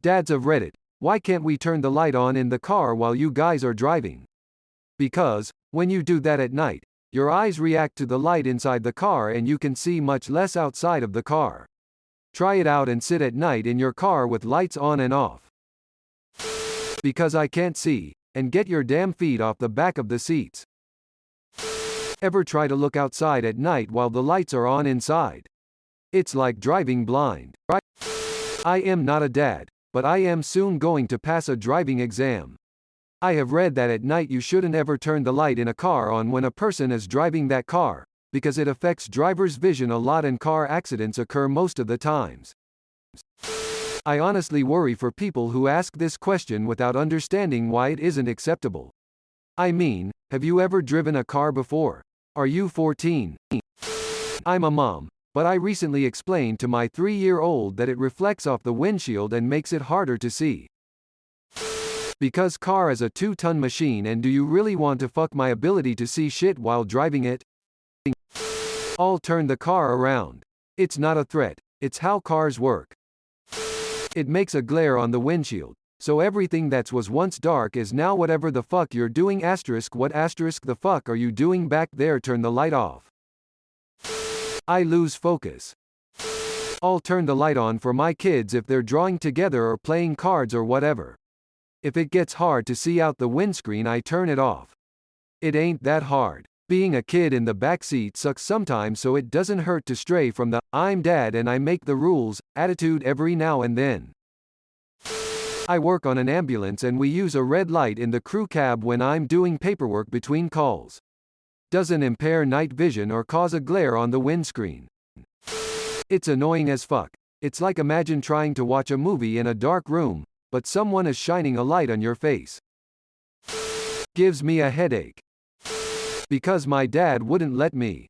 Dads of Reddit, why can't we turn the light on in the car while you guys are driving? Because, when you do that at night, your eyes react to the light inside the car and you can see much less outside of the car. Try it out and sit at night in your car with lights on and off. Because I can't see, and get your damn feet off the back of the seats. Ever try to look outside at night while the lights are on inside? It's like driving blind. I am not a dad, but I am soon going to pass a driving exam. I have read that at night you shouldn't ever turn the light in a car on when a person is driving that car, because it affects driver's vision a lot and car accidents occur most of the times. I honestly worry for people who ask this question without understanding why it isn't acceptable. I mean, have you ever driven a car before? Are you 14? I'm a mom, but I recently explained to my 3-year-old that it reflects off the windshield and makes it harder to see. Because car is a 2-ton machine, and do you really want to fuck my ability to see shit while driving it? I'll turn the car around. It's not a threat, it's how cars work. It makes a glare on the windshield, so everything that was once dark is now whatever the fuck you're doing. What the fuck are you doing back there? Turn the light off. I lose focus. I'll turn the light on for my kids if they're drawing together or playing cards or whatever. If it gets hard to see out the windscreen, I turn it off. It ain't that hard. Being a kid in the backseat sucks sometimes, so it doesn't hurt to stray from the "I'm dad and I make the rules" attitude every now and then. I work on an ambulance and we use a red light in the crew cab when I'm doing paperwork between calls. Doesn't impair night vision or cause a glare on the windscreen. It's annoying as fuck. It's like imagine trying to watch a movie in a dark room, but someone is shining a light on your face. Gives me a headache. Because my dad wouldn't let me.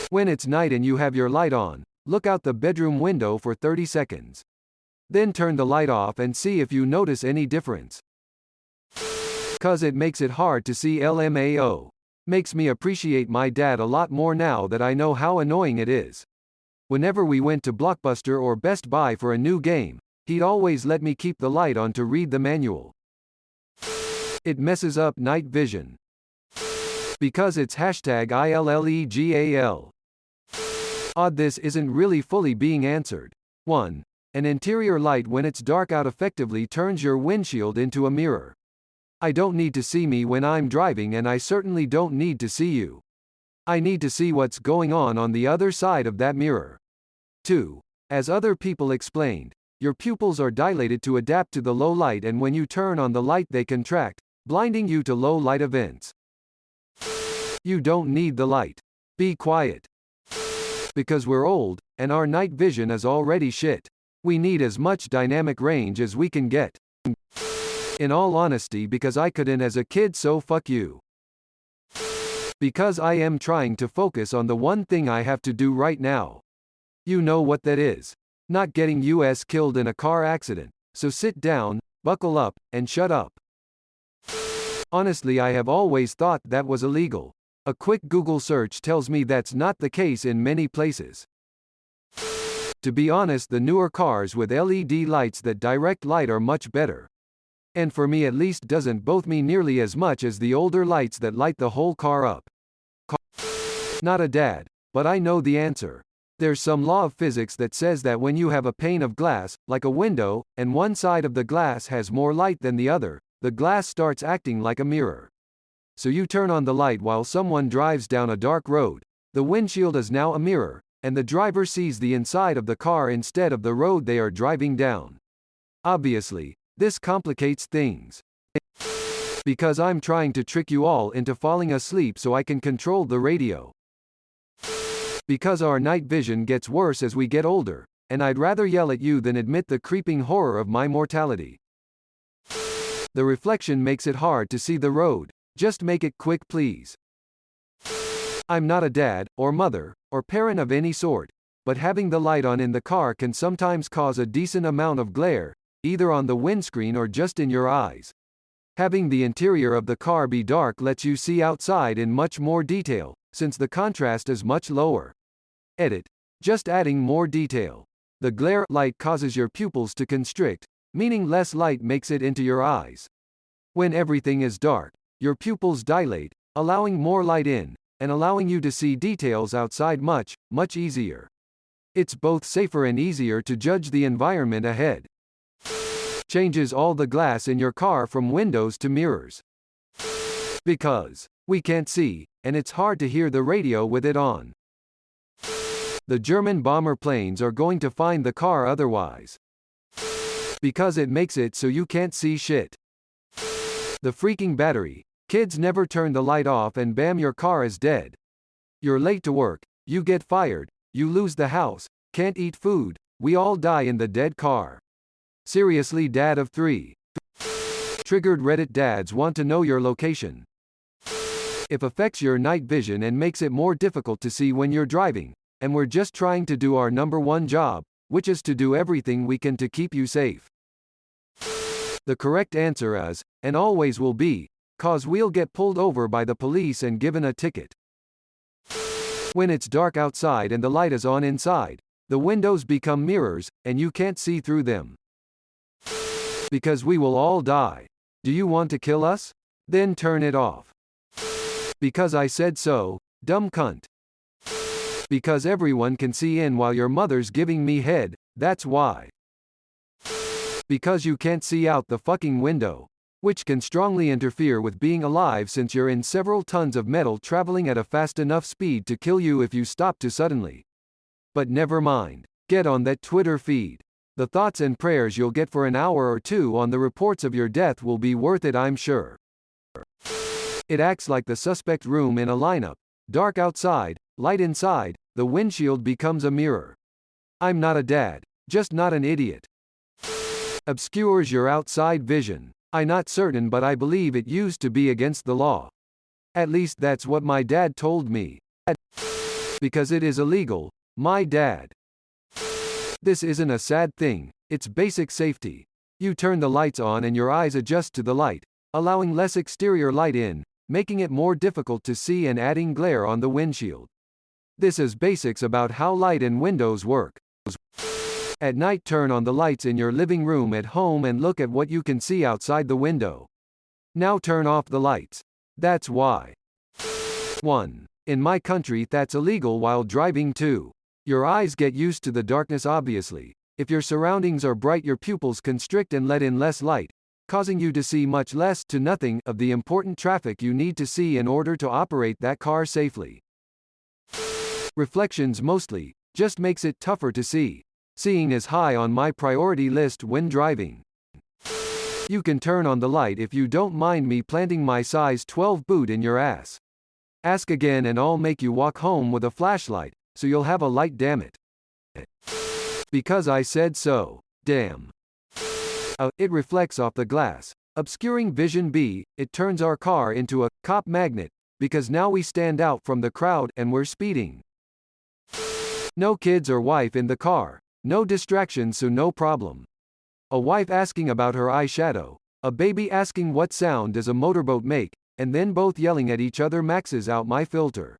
When it's night and you have your light on, look out the bedroom window for 30 seconds. Then turn the light off and see if you notice any difference. 'Cause it makes it hard to see. LMAO. Makes me appreciate my dad a lot more now that I know how annoying it is. Whenever we went to Blockbuster or Best Buy for a new game, he'd always let me keep the light on to read the manual. It messes up night vision. Because it's #ILLEGAL. Odd, this isn't really fully being answered. 1. An interior light when it's dark out effectively turns your windshield into a mirror. I don't need to see me when I'm driving, and I certainly don't need to see you. I need to see what's going on the other side of that mirror. 2. As other people explained, your pupils are dilated to adapt to the low light, and when you turn on the light they contract, blinding you to low light events. You don't need the light. Be quiet. Because we're old, and our night vision is already shit. We need as much dynamic range as we can get. In all honesty, because I couldn't as a kid, so fuck you. Because I am trying to focus on the one thing I have to do right now. You know what that is. Not getting us killed in a car accident, so sit down, buckle up, and shut up. Honestly, I have always thought that was illegal. A quick Google search tells me that's not the case in many places. To be honest, the newer cars with LED lights that direct light are much better. And for me at least doesn't bother me nearly as much as the older lights that light the whole car up. Not a dad, but I know the answer. There's some law of physics that says that when you have a pane of glass, like a window, and one side of the glass has more light than the other, the glass starts acting like a mirror. So you turn on the light while someone drives down a dark road. The windshield is now a mirror, and the driver sees the inside of the car instead of the road they are driving down. Obviously, this complicates things. Because I'm trying to trick you all into falling asleep so I can control the radio. Because our night vision gets worse as we get older, and I'd rather yell at you than admit the creeping horror of my mortality. The reflection makes it hard to see the road. Just make it quick, please. I'm not a dad, or mother, or parent of any sort, but having the light on in the car can sometimes cause a decent amount of glare, either on the windscreen or just in your eyes. Having the interior of the car be dark lets you see outside in much more detail, since the contrast is much lower. Edit. Just adding more detail. The glare light causes your pupils to constrict, meaning less light makes it into your eyes. When everything is dark, your pupils dilate, allowing more light in, and allowing you to see details outside much, much easier. It's both safer and easier to judge the environment ahead. Changes all the glass in your car from windows to mirrors. Because we can't see, and it's hard to hear the radio with it on. The German bomber planes are going to find the car otherwise. Because it makes it so you can't see shit. The freaking battery. Kids never turn the light off and bam, your car is dead. You're late to work, you get fired, you lose the house, can't eat food, we all die in the dead car. Seriously, dad of 3. Triggered Reddit dads want to know your location. It affects your night vision and makes it more difficult to see when you're driving, and we're just trying to do our number one job, which is to do everything we can to keep you safe. The correct answer is, and always will be, cause we'll get pulled over by the police and given a ticket. When it's dark outside and the light is on inside, the windows become mirrors, and you can't see through them. Because we will all die. Do you want to kill us? Then turn it off. Because I said so, dumb cunt. Because everyone can see in while your mother's giving me head, that's why. Because you can't see out the fucking window. Which can strongly interfere with being alive since you're in several tons of metal traveling at a fast enough speed to kill you if you stop too suddenly. But never mind. Get on that Twitter feed. The thoughts and prayers you'll get for an hour or two on the reports of your death will be worth it, I'm sure. It acts like the suspect room in a lineup. Dark outside, light inside, the windshield becomes a mirror. I'm not a dad, just not an idiot. Obscures your outside vision. I'm not certain, but I believe it used to be against the law. At least that's what my dad told me. Because it is illegal, my dad. This isn't a sad thing, it's basic safety. You turn the lights on and your eyes adjust to the light, allowing less exterior light in, making it more difficult to see and adding glare on the windshield. This is basics about how light and windows work. At night, turn on the lights in your living room at home and look at what you can see outside the window. Now turn off the lights. That's why. 1. In my country that's illegal while driving. 2. Your eyes get used to the darkness obviously. If your surroundings are bright, your pupils constrict and let in less light, causing you to see much less to nothing of the important traffic you need to see in order to operate that car safely. Reflections mostly, just makes it tougher to see. Seeing is high on my priority list when driving. You can turn on the light if you don't mind me planting my size 12 boot in your ass. Ask again and I'll make you walk home with a flashlight, so you'll have a light, damn it. Because I said so, damn. It reflects off the glass, obscuring vision. B. It turns our car into a cop magnet, because now we stand out from the crowd and we're speeding. No kids or wife in the car. No distractions, so no problem. A wife asking about her eyeshadow. A baby asking what sound does a motorboat make, and then both yelling at each other maxes out my filter.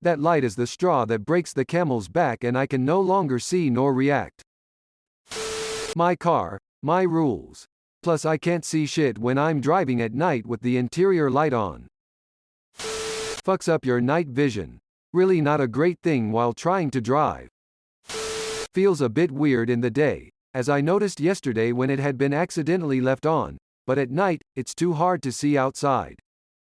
That light is the straw that breaks the camel's back and I can no longer see nor react. My car, my rules. Plus I can't see shit when I'm driving at night with the interior light on. Fucks up your night vision. Really not a great thing while trying to drive. Feels a bit weird in the day, as I noticed yesterday when it had been accidentally left on, but at night, it's too hard to see outside.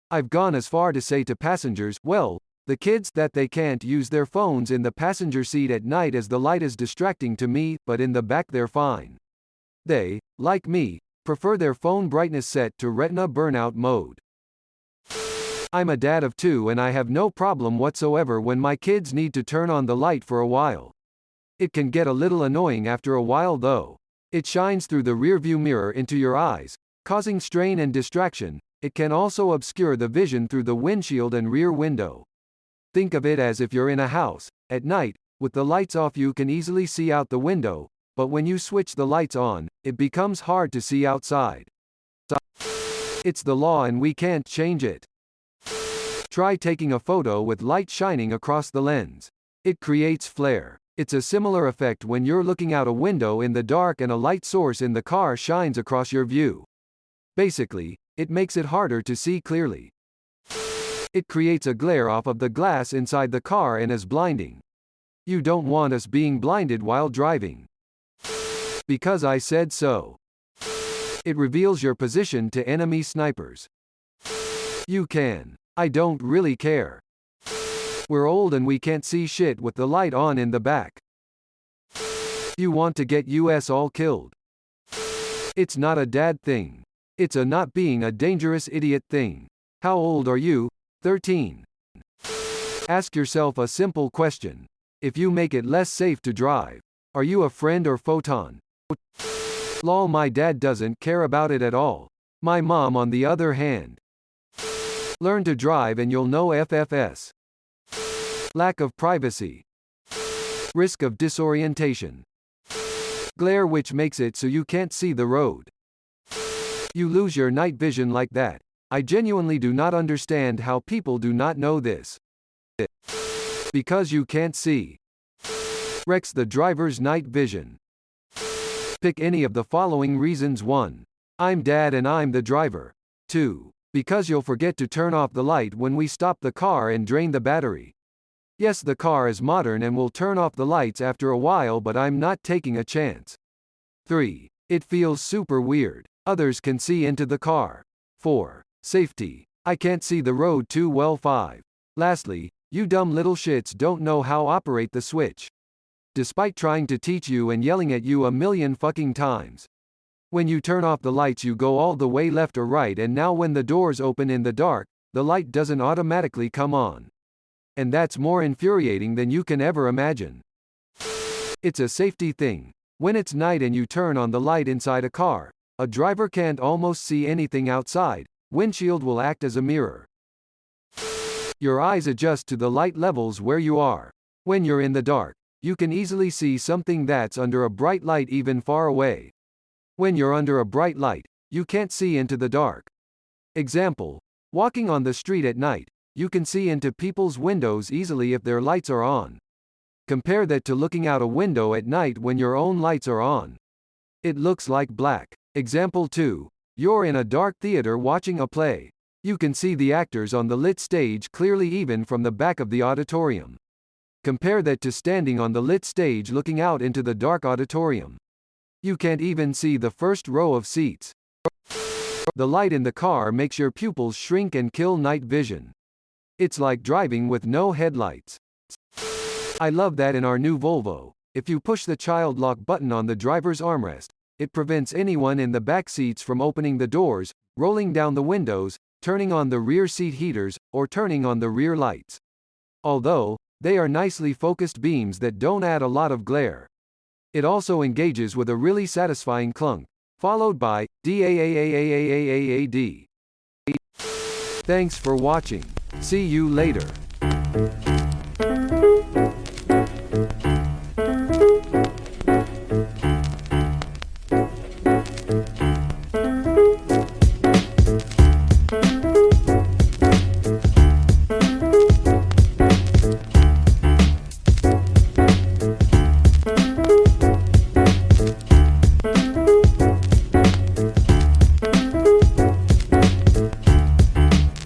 I've gone as far to say to passengers, well, the kids, that they can't use their phones in the passenger seat at night as the light is distracting to me, but in the back they're fine. They, like me, prefer their phone brightness set to retina burnout mode. I'm a dad of 2 and I have no problem whatsoever when my kids need to turn on the light for a while. It can get a little annoying after a while though. It shines through the rearview mirror into your eyes, causing strain and distraction. It can also obscure the vision through the windshield and rear window. Think of it as if you're in a house, at night, with the lights off you can easily see out the window, but when you switch the lights on, it becomes hard to see outside. It's the law and we can't change it. Try taking a photo with light shining across the lens. It creates flare. It's a similar effect when you're looking out a window in the dark and a light source in the car shines across your view. Basically, it makes it harder to see clearly. It creates a glare off of the glass inside the car and is blinding. You don't want us being blinded while driving. Because I said so. It reveals your position to enemy snipers. You can. I don't really care. We're old and we can't see shit with the light on in the back. You want to get us all killed. It's not a dad thing. It's a not being a dangerous idiot thing. How old are you? 13. Ask yourself a simple question. If you make it less safe to drive, are you a friend or photon? Lol, my dad doesn't care about it at all. My mom on the other hand. Learn to drive and you'll know FFS. Lack of privacy. Risk of disorientation. Glare, which makes it so you can't see the road. You lose your night vision like that. I genuinely do not understand how people do not know this. Because you can't see. Wrecks the driver's night vision. Pick any of the following reasons. 1. I'm dad and I'm the driver. 2. Because you'll forget to turn off the light when we stop the car and drain the battery. Yes, the car is modern and will turn off the lights after a while, but I'm not taking a chance. 3. It feels super weird. Others can see into the car. 4. Safety. I can't see the road too well. 5. Lastly, you dumb little shits don't know how operate the switch. Despite trying to teach you and yelling at you a million fucking times. When you turn off the lights you go all the way left or right, and now when the doors open in the dark, the light doesn't automatically come on. And that's more infuriating than you can ever imagine. It's a safety thing. When it's night and you turn on the light inside a car, a driver can't almost see anything outside. Windshield will act as a mirror. Your eyes adjust to the light levels where you are. When you're in the dark, you can easily see something that's under a bright light even far away. When you're under a bright light, you can't see into the dark. Example, walking on the street at night, you can see into people's windows easily if their lights are on. Compare that to looking out a window at night when your own lights are on. It looks like black. Example 2. You're in a dark theater watching a play. You can see the actors on the lit stage clearly even from the back of the auditorium. Compare that to standing on the lit stage looking out into the dark auditorium. You can't even see the first row of seats. The light in the car makes your pupils shrink and kill night vision. It's like driving with no headlights. I love that in our new Volvo, if you push the child lock button on the driver's armrest, it prevents anyone in the back seats from opening the doors, rolling down the windows, turning on the rear seat heaters, or turning on the rear lights. Although, they are nicely focused beams that don't add a lot of glare. It also engages with a really satisfying clunk, followed by DAAAAAAAAD. Thanks for watching. See you later.